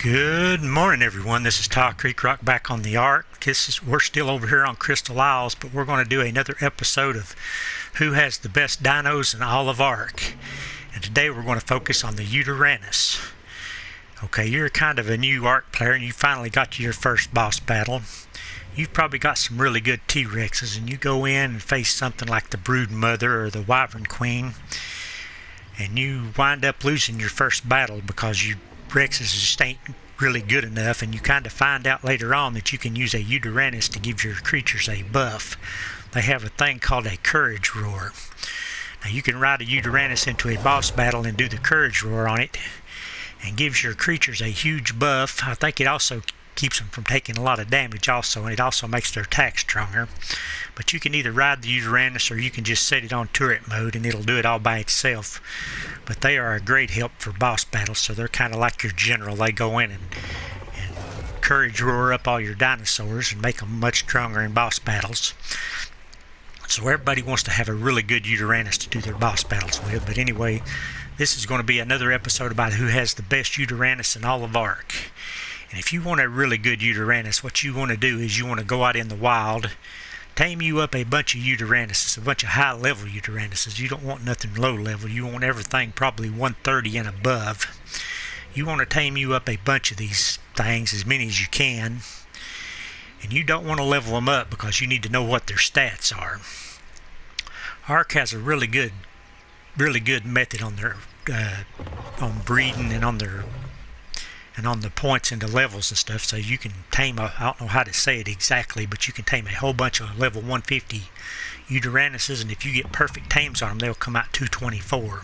Good morning, everyone. This is Tile Creek Rock back on the ARK. We're still over here on Crystal Isles, but we're going to do another episode of who has the best dinos in all of ARK. And today we're going to focus on the Yutyrannus. Okay, you're kind of a new ARK player and you finally got to your first boss battle. You've probably got some really good T-Rexes, and you go in and face something like the Brood Mother or the Wyvern Queen, and you wind up losing your first battle because you Rexes just ain't really good enough, and you kind of find out later on that you can use a Yutyrannus to give your creatures a buff. They have a thing called a Courage Roar. Now you can ride a Yutyrannus into a boss battle and do the Courage Roar on it, and gives your creatures a huge buff. I think it also keeps them from taking a lot of damage also, and it also makes their attack stronger. But you can either ride the Yutyrannus or you can just set it on turret mode and it'll do it all by itself. But they are a great help for boss battles, so they're kind of like your general. They go in and Courage Roar up all your dinosaurs and make them much stronger in boss battles. So everybody wants to have a really good Yutyrannus to do their boss battles with. But anyway, this is going to be another episode about who has the best Yutyrannus in all of ARK. And if you want a really good Yutyrannus, what you want to do is you want to go out in the wild, tame you up a bunch of Yutyrannuses, a bunch of high-level Yutyrannuses. You don't want nothing low-level. You want everything probably 130 and above. You want to tame you up a bunch of these things, as many as you can. And you don't want to level them up because you need to know what their stats are. ARK has a really good method on their on breeding and on the points and the levels and stuff, so you can tame I don't know how to say it exactly, but you can tame a whole bunch of level 150 Yutyrannuses, and if you get perfect tames on them, they'll come out 224.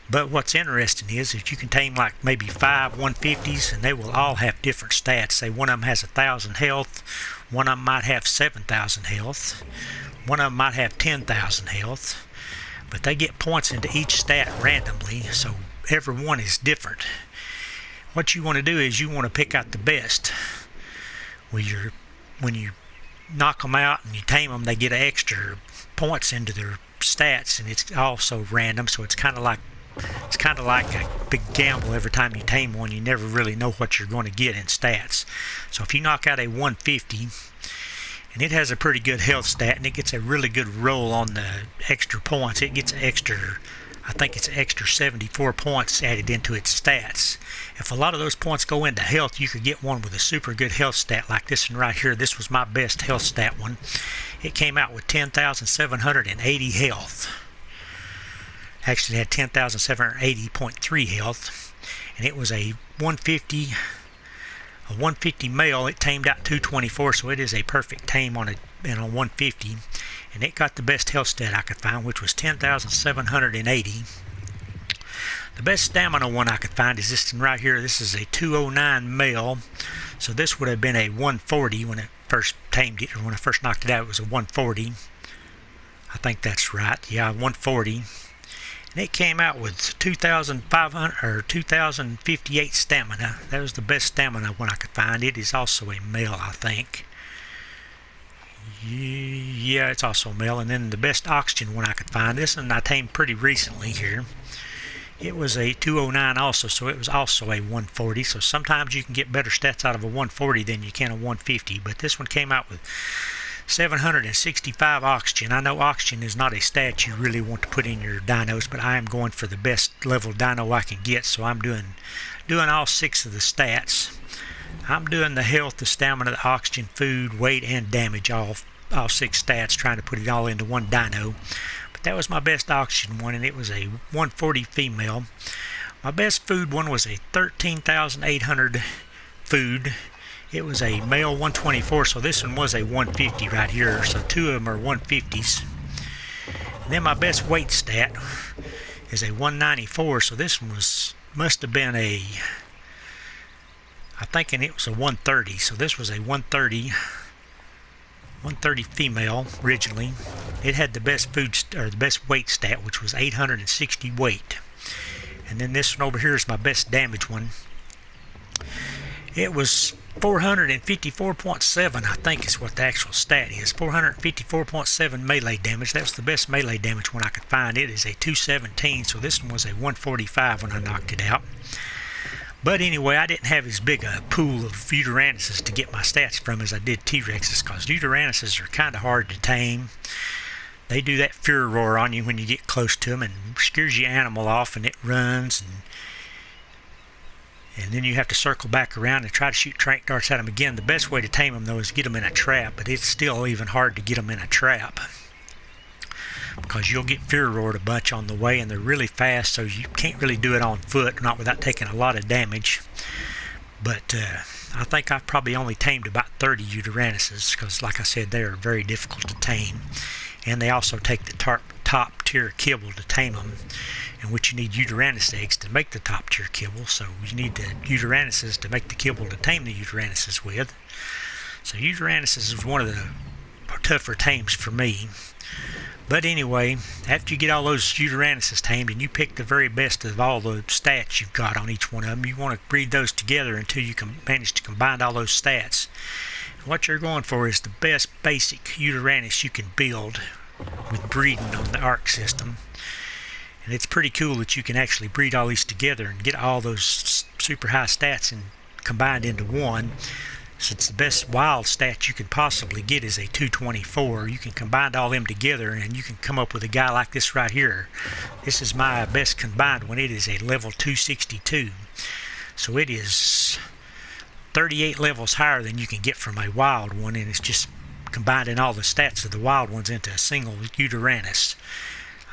But what's interesting is if you can tame like maybe 5 150s, and they will all have different stats. Say one of them has 1,000 health, one of them might have 7,000 health, one of them might have 10,000 health, but they get points into each stat randomly, so every one is different. What you want to do is you want to pick out the best. When you knock them out and you tame them, they get extra points into their stats, and it's also random, so it's kind of like a big gamble. Every time you tame one, you never really know what you're going to get in stats. So if you knock out a 150 and it has a pretty good health stat and it gets a really good roll on the extra points, it gets I think it's extra 74 points added into its stats. If a lot of those points go into health, you could get one with a super good health stat like this one right here. This was my best health stat one. It came out with 10,780 health. Actually, it had 10,780.3 health, and it was a 150 male. It tamed out 224, so it is a perfect tame on a 150. And it got the best health stat I could find, which was 10,780. The best stamina one I could find is this one right here. This is a 209 male, so this would have been a 140 when I first tamed it, or when I first knocked it out. It was a 140. I think that's right. Yeah, 140. And it came out with 2,500 or 2,058 stamina. That was the best stamina one I could find. It is also a male, I think. Yeah, it's also male. And then the best oxygen one I could find, this one I tamed pretty recently here. It was a 209 also, so it was also a 140. So sometimes you can get better stats out of a 140 than you can a 150. But this one came out with 765 oxygen. I know oxygen is not a stat you really want to put in your dinos, but I am going for the best level dino I can get, so I'm doing all 6 of the stats. I'm doing the health, the stamina, the oxygen, food, weight, and damage, all 6 stats, trying to put it all into one dino. But that was my best oxygen one, and it was a 140 female. My best food one was a 13,800 food. It was a male 124, so this one was a 150 right here, so 2 of them are 150s. And then my best weight stat is a 194, so this one must have been I'm thinking it was a 130, so this was a 130 female originally. It had the best the best weight stat, which was 860 weight. And then this one over here is my best damage one. It was 454.7, I think is what the actual stat is. 454.7 melee damage. That's the best melee damage one I could find. It is a 217, so this one was a 145 when I knocked it out. But anyway, I didn't have as big a pool of Yutyrannuses to get my stats from as I did T-Rexes, because Yutyrannuses are kind of hard to tame. They do that fear roar on you when you get close to them and scares your animal off, and it runs, and then you have to circle back around and try to shoot trank darts at them again. The best way to tame them, though, is get them in a trap, but it's still even hard to get them in a trap, because you'll get fear roared a bunch on the way, and they're really fast, so you can't really do it on foot, not without taking a lot of damage. But I think I've probably only tamed about 30 Yutyrannuses, because like I said, they are very difficult to tame, and they also take the top tier kibble to tame them, in which you need Yutyrannus eggs to make the top tier kibble, so you need the Yutyrannuses to make the kibble to tame the Yutyrannuses with. So Yutyrannuses is one of the tougher tames for me. But anyway, after you get all those Yutyrannus tamed and you pick the very best of all the stats you've got on each one of them, you want to breed those together until you can manage to combine all those stats. And what you're going for is the best basic Yutyrannus you can build with breeding on the ARK system. And it's pretty cool that you can actually breed all these together and get all those super high stats and combined into one. Since the best wild stat you can possibly get is a 224, you can combine all them together and you can come up with a guy like this right here. This is my best combined one. It is a level 262. So it is 38 levels higher than you can get from a wild one, and it's just combining all the stats of the wild ones into a single Yutyrannus.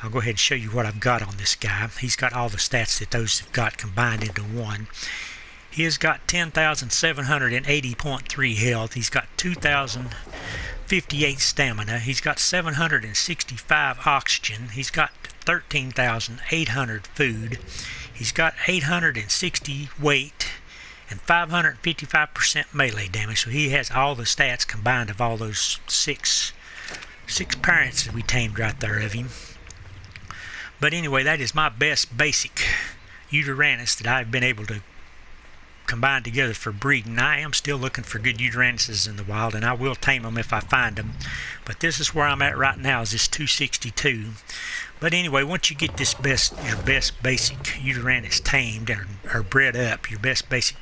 I'll go ahead and show you what I've got on this guy. He's got all the stats that those have got combined into one. He has got 10,780.3 health. He's got 2,058 stamina. He's got 765 oxygen. He's got 13,800 food. He's got 860 weight and 555% melee damage. So he has all the stats combined of all those six parents that we tamed right there of him. But anyway, that is my best basic Yutyrannus that I've been able to combined together for breeding. I am still looking for good Yutyrannuses in the wild, and I will tame them if I find them. But this is where I'm at right now, is this 262. But anyway, once you get this your best basic Yutyrannus tamed or bred up, your best basic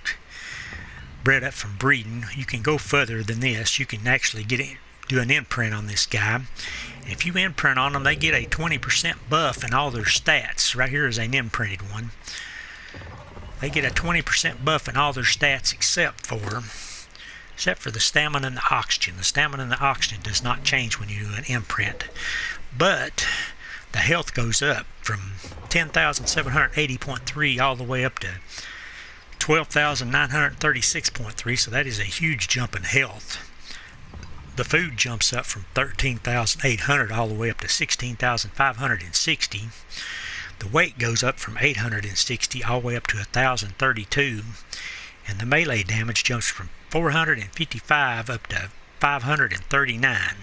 bred up from breeding, you can go further than this. You can actually do an imprint on this guy. And if you imprint on them, they get a 20% buff in all their stats. Right here is an imprinted one. They get a 20% buff in all their stats except for the stamina and the oxygen. The stamina and the oxygen does not change when you do an imprint. But the health goes up from 10,780.3 all the way up to 12,936.3, so that is a huge jump in health. The food jumps up from 13,800 all the way up to 16,560. The weight goes up from 860 all the way up to 1,032, and the melee damage jumps from 455 up to 539.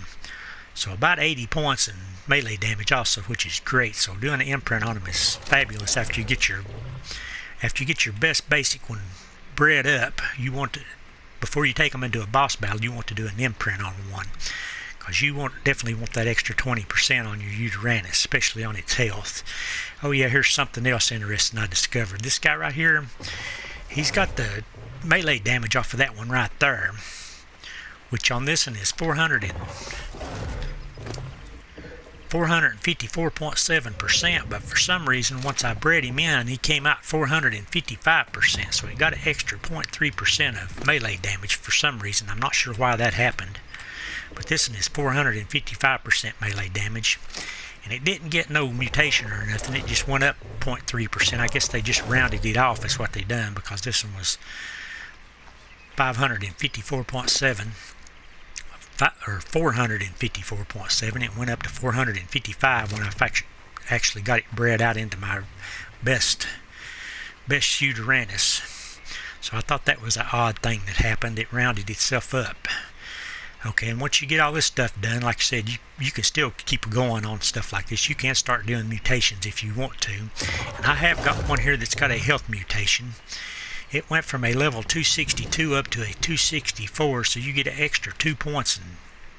So about 80 points in melee damage also, which is great. So doing an imprint on them is fabulous. After you get your best basic one bred up, you want to, before you take them into a boss battle, you want to do an imprint on one, because you definitely want that extra 20% on your Yutyrannus, especially on its health. Oh yeah, here's something else interesting I discovered. This guy right here, he's got the melee damage off of that one right there, which on this one is 454.7%, but for some reason, once I bred him in, he came out 455%, so he got an extra 0.3% of melee damage for some reason. I'm not sure why that happened. But this one is 455% melee damage, and it didn't get no mutation or nothing. It just went up 0.3%. I guess they just rounded it off. That's what they done, because this one was 554.7 or 454.7. It went up to 455 when I actually got it bred out into my best Yutyrannus. So I thought that was an odd thing that happened. It rounded itself up. Okay, and once you get all this stuff done, like I said, you can still keep going on stuff like this. You can start doing mutations if you want to. And I have got one here that's got a health mutation. It went from a level 262 up to a 264, so you get an extra 2 points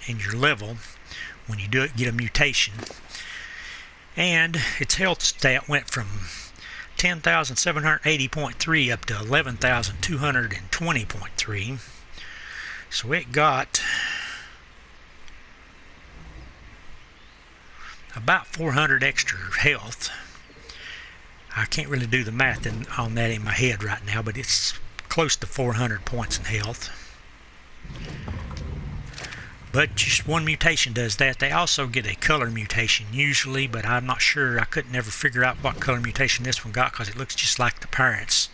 in your level when you get a mutation. And its health stat went from 10,780.3 up to 11,220.3. So it got about 400 extra health. I can't really do the math on that in my head right now, but it's close to 400 points in health. But just one mutation does that. They also get a color mutation usually, but I'm not sure. I couldn't ever figure out what color mutation this one got because it looks just like the parents.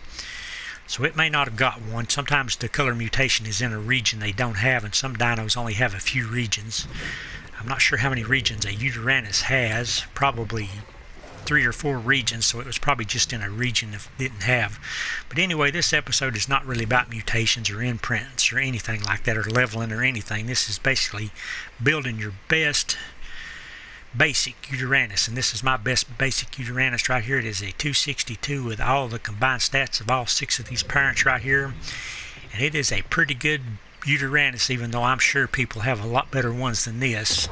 So it may not have got one. Sometimes the color mutation is in a region they don't have, and some dinos only have a few regions. I'm not sure how many regions a Yutyrannus has. Probably 3 or 4 regions, so it was probably just in a region it didn't have. But anyway, this episode is not really about mutations or imprints or anything like that, or leveling or anything. This is basically building your best basic Yutyrannus, and this is my best basic Yutyrannus right here. It is a 262 with all the combined stats of all 6 of these parents right here, and it is a pretty good Yutyrannus, even though I'm sure people have a lot better ones than this.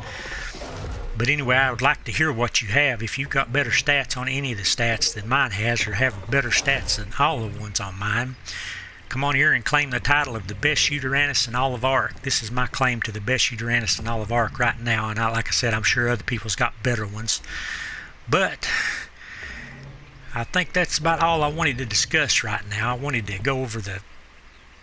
But anyway, I would like to hear what you have. If you've got better stats on any of the stats than mine has, or have better stats than all the ones on mine, come on here and claim the title of the best Yutyrannus in all of ARK. This is my claim to the best Yutyrannus in all of ARK right now, and like I said, I'm sure other people's got better ones. But I think that's about all I wanted to discuss right now. I wanted to go over the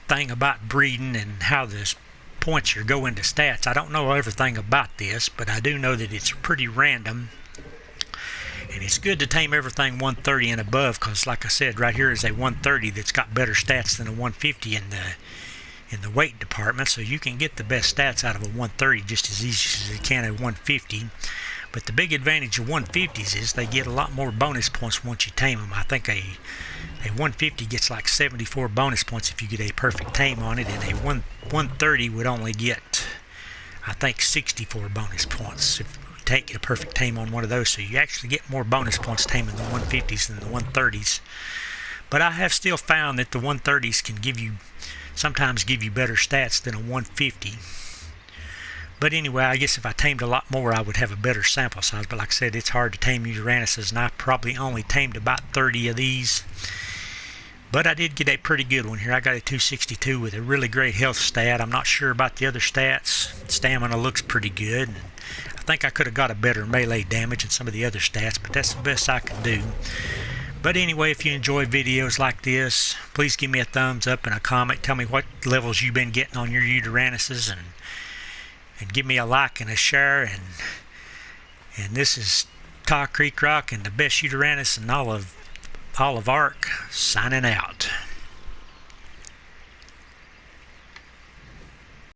thing about breeding and how this points go into stats. I don't know everything about this, but I do know that it's pretty random, and it's good to tame everything 130 and above, because like I said, right here is a 130 that's got better stats than a 150 in the weight department, so you can get the best stats out of a 130 just as easy as you can a 150. But the big advantage of 150s is they get a lot more bonus points once you tame them. I think a 150 gets like 74 bonus points if you get a perfect tame on it, and a 130 would only get, I think, 64 bonus points if you take a perfect tame on one of those. So you actually get more bonus points taming the 150s than the 130s. But I have still found that the 130s can sometimes give you better stats than a 150. But anyway, I guess if I tamed a lot more, I would have a better sample size. But like I said, it's hard to tame Yutyrannuses, and I probably only tamed about 30 of these. But I did get a pretty good one here. I got a 262 with a really great health stat. I'm not sure about the other stats. Stamina looks pretty good. And I think I could have got a better melee damage and some of the other stats, but that's the best I can do. But anyway, if you enjoy videos like this, please give me a thumbs up and a comment. Tell me what levels you've been getting on your Yutyrannuses, and give me a like and a share. And this is Creek Rock and the best Yutyrannus in all of ARK, signing out.